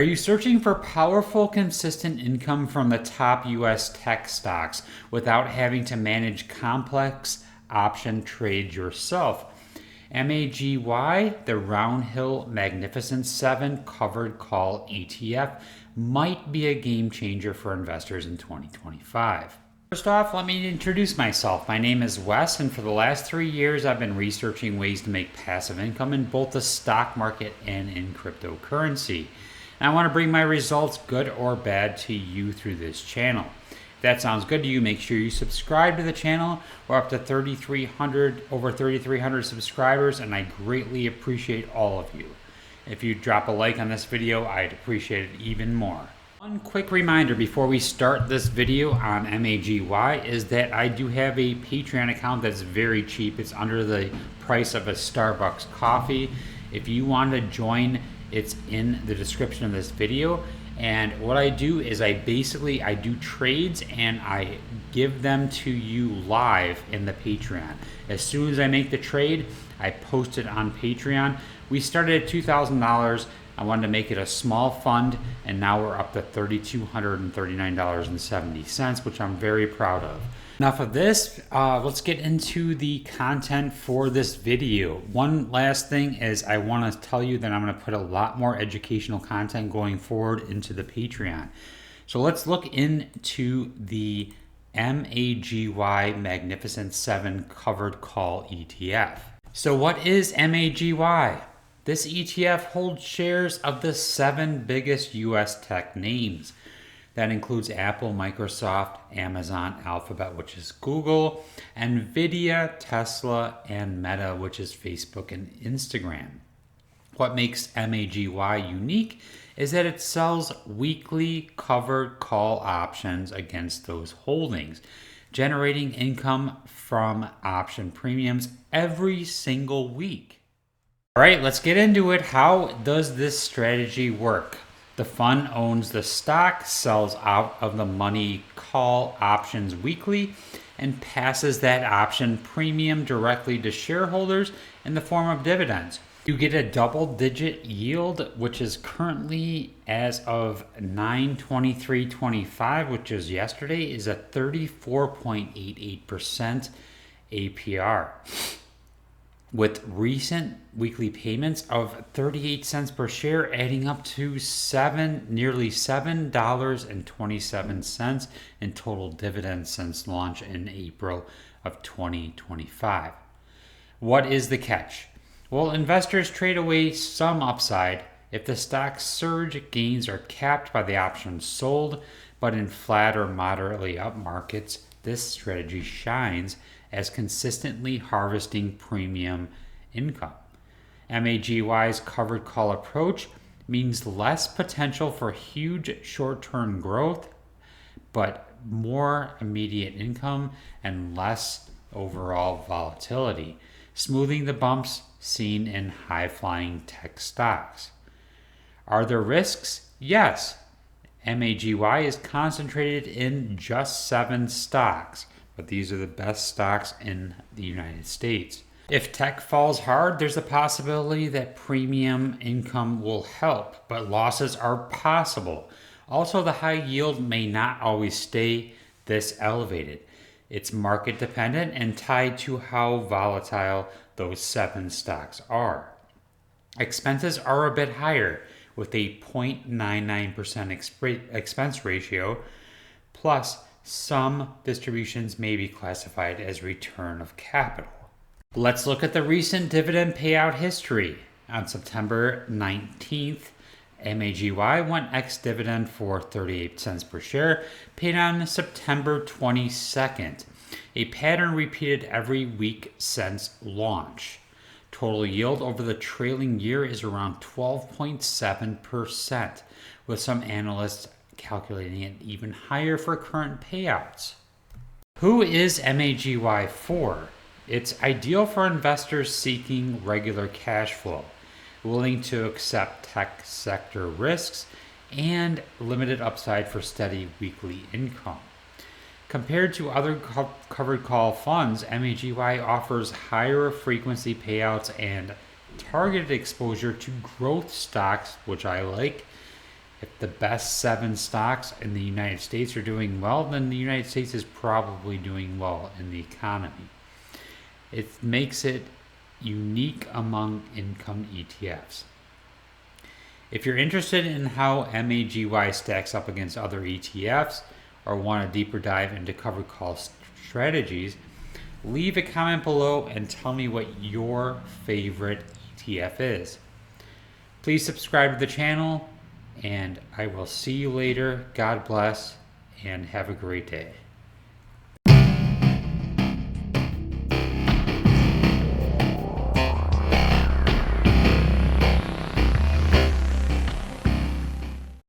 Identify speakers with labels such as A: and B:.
A: Are you searching for powerful, consistent income from the top US tech stocks without having to manage complex option trades yourself? MAGY, the Roundhill Magnificent 7 Covered Call ETF, might be a game changer for investors in 2025. First off, let me introduce myself. My name is Wes, and for the last 3 years, I've been researching ways to make passive income in both the stock market and in cryptocurrency. And I want to bring my results, good or bad, to you through this channel. If that sounds good to you, make sure you subscribe to the channel. We're up to over 3,300 subscribers, and I greatly appreciate all of you. If you drop a like on this video, I'd appreciate it even more. One quick reminder before we start this video on MAGY is that I do have a Patreon account that's very cheap. It's under the price of a Starbucks coffee. If you want to join, it's in the description of this video. And what I do is I do trades and I give them to you live in the Patreon. As soon as I make the trade, I post it on Patreon. We started at $2,000. I wanted to make it a small fund, and now we're up to $3,239.70, which I'm very proud of. Enough of this, let's get into the content for this video. One last thing is I want to tell you that I'm going to put a lot more educational content going forward into the Patreon. So let's look into the MAGY Magnificent 7 Covered Call ETF. So what is MAGY? This ETF holds shares of the 7 biggest US tech names. That includes Apple, Microsoft, Amazon, Alphabet, which is Google, Nvidia, Tesla, and Meta, which is Facebook and Instagram. What makes MAGY unique is that it sells weekly covered call options against those holdings, generating income from option premiums every single week. All right, let's get into it. How does this strategy work? The fund owns the stock, sells out of the money call options weekly, and passes that option premium directly to shareholders in the form of dividends. You get a double-digit yield, which is currently, as of 9/23/25, which is yesterday, is a 34.88% APR. With recent weekly payments of 38 cents per share, adding up to nearly $7.27 in total dividends since launch in April of 2025. What is the catch? Well, investors trade away some upside if the stock's surge gains are capped by the options sold, but in flat or moderately up markets, this strategy shines as consistently harvesting premium income. MAGY's covered call approach means less potential for huge short-term growth, but more immediate income and less overall volatility, smoothing the bumps seen in high-flying tech stocks. Are there risks? Yes. MAGY is concentrated in just 7 stocks, but these are the best stocks in the United States. If tech falls hard, there's a possibility that premium income will help, but losses are possible. Also, the high yield may not always stay this elevated. It's market dependent and tied to how volatile those 7 stocks are. Expenses are a bit higher, with a 0.99% expense ratio, plus some distributions may be classified as return of capital. Let's look at the recent dividend payout history. On September 19th, MAGY went ex-dividend for 38 cents per share, paid on September 22nd. A pattern repeated every week since launch. Total yield over the trailing year is around 12.7%, with some analysts calculating it even higher for current payouts. Who is MAGY for? It's ideal for investors seeking regular cash flow, willing to accept tech sector risks, and limited upside for steady weekly income. Compared to other covered call funds, MAGY offers higher frequency payouts and targeted exposure to growth stocks, which I like, If the best 7 stocks in the United States are doing well, then the United States is probably doing well in the economy. It makes it unique among income ETFs. If you're interested in how MAGY stacks up against other ETFs or want a deeper dive into covered call strategies, leave a comment below and tell me what your favorite ETF is. Please subscribe to the channel, and I will see you later. God bless, and have a great day.